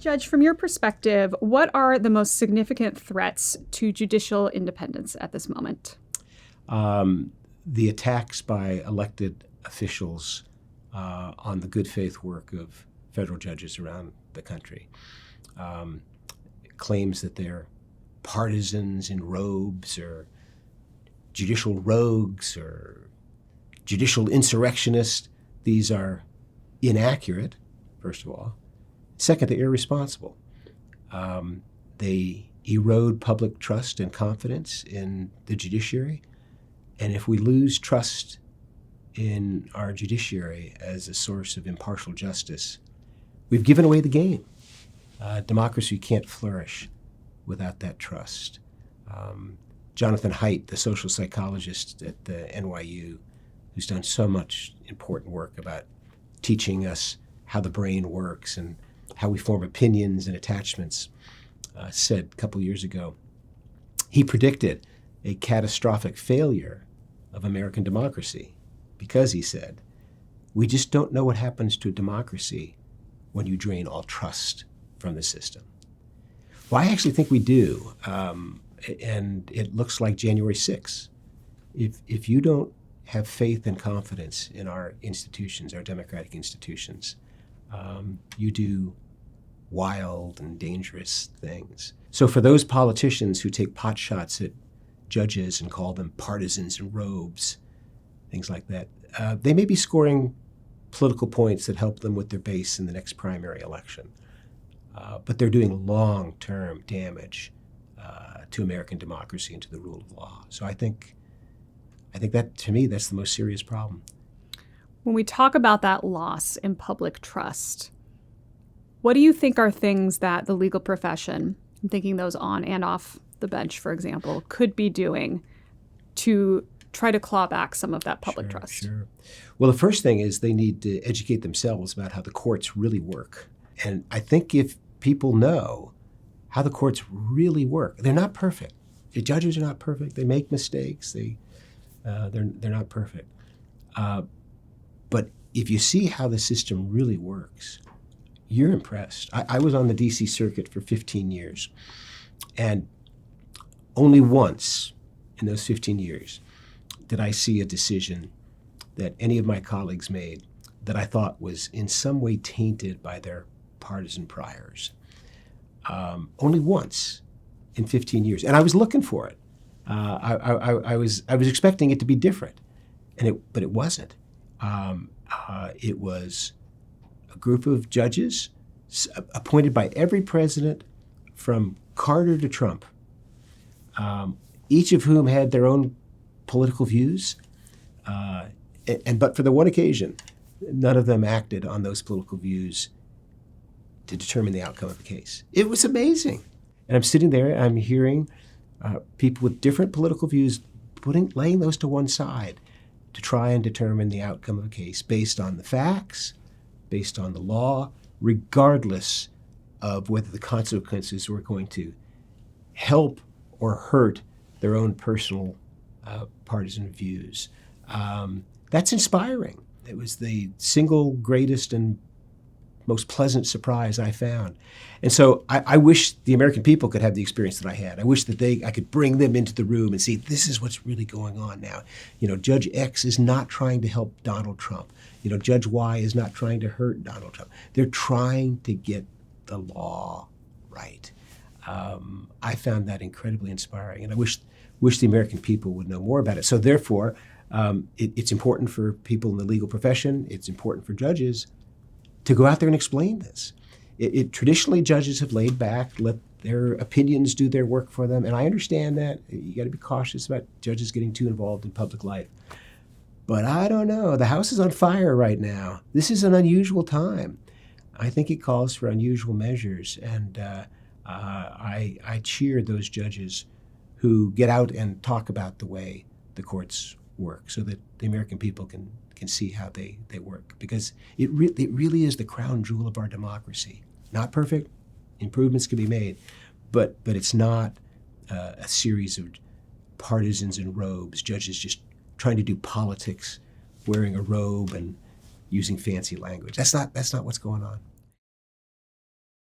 Judge, from your perspective, what are the most significant threats to judicial independence at this moment? The attacks by elected officials on the good faith work of federal judges around the country. Claims that they're partisans in robes or judicial rogues or judicial insurrectionists. These are inaccurate, first of all. Second, they're irresponsible. They erode public trust and confidence in the judiciary. And if we lose trust in our judiciary as a source of impartial justice, we've given away the game. Democracy can't flourish without that trust. Jonathan Haidt, the social psychologist at the NYU, who's done so much important work about teaching us how the brain works and how we form opinions and attachments, said a couple years ago, he predicted a catastrophic failure of American democracy because he said, we just don't know what happens to a democracy when you drain all trust from the system. Well, I actually think we do, and it looks like January 6th. If you don't have faith and confidence in our institutions, our democratic institutions, you do wild and dangerous things. So for those politicians who take pot shots at judges and call them partisans in robes, things like that, they may be scoring political points that help them with their base in the next primary election. But they're doing long-term damage to American democracy and to the rule of law. So I think that, to me, that's the most serious problem. When we talk about that loss in public trust, what do you think are things that the legal profession, I'm thinking those on and off the bench, for example, could be doing to try to claw back some of that public trust? Sure. Well, the first thing is they need to educate themselves about how the courts really work. And I think if people know how the courts really work, they're not perfect. The judges are not perfect. They make mistakes. They're not perfect. But if you see how the system really works, you're impressed. I was on the D.C. Circuit for 15 years, and only once in those 15 years did I see a decision that any of my colleagues made that I thought was in some way tainted by their partisan priors. Only once in 15 years, and I was looking for it. I was expecting it to be different, but it wasn't. It was a group of judges appointed by every president from Carter to Trump, each of whom had their own political views, but for the one occasion, none of them acted on those political views to determine the outcome of the case. It was amazing. And I'm sitting there and I'm hearing people with different political views laying those to one side to try and determine the outcome of a case based on the facts, based on the law, regardless of whether the consequences were going to help or hurt their own personal partisan views. That's inspiring. It was the single greatest and most pleasant surprise I found. And so I wish the American people could have the experience that I had. I wish that I could bring them into the room and see, this is what's really going on now. Judge X is not trying to help Donald Trump. Judge Y is not trying to hurt Donald Trump. They're trying to get the law right. I found that incredibly inspiring, and I wish the American people would know more about it. So therefore, it's important for people in the legal profession, it's important for judges to go out there and explain this. Traditionally, judges have laid back, let their opinions do their work for them, and I understand that. You got to be cautious about judges getting too involved in public life. But I don't know. The house is on fire right now. This is an unusual time. I think it calls for unusual measures, and I cheer those judges who get out and talk about the way the courts work so that the American people can see how they work, because it really is the crown jewel of our democracy. Not perfect, improvements can be made, but it's not a series of partisans in robes, judges just trying to do politics, wearing a robe and using fancy language. That's not what's going on.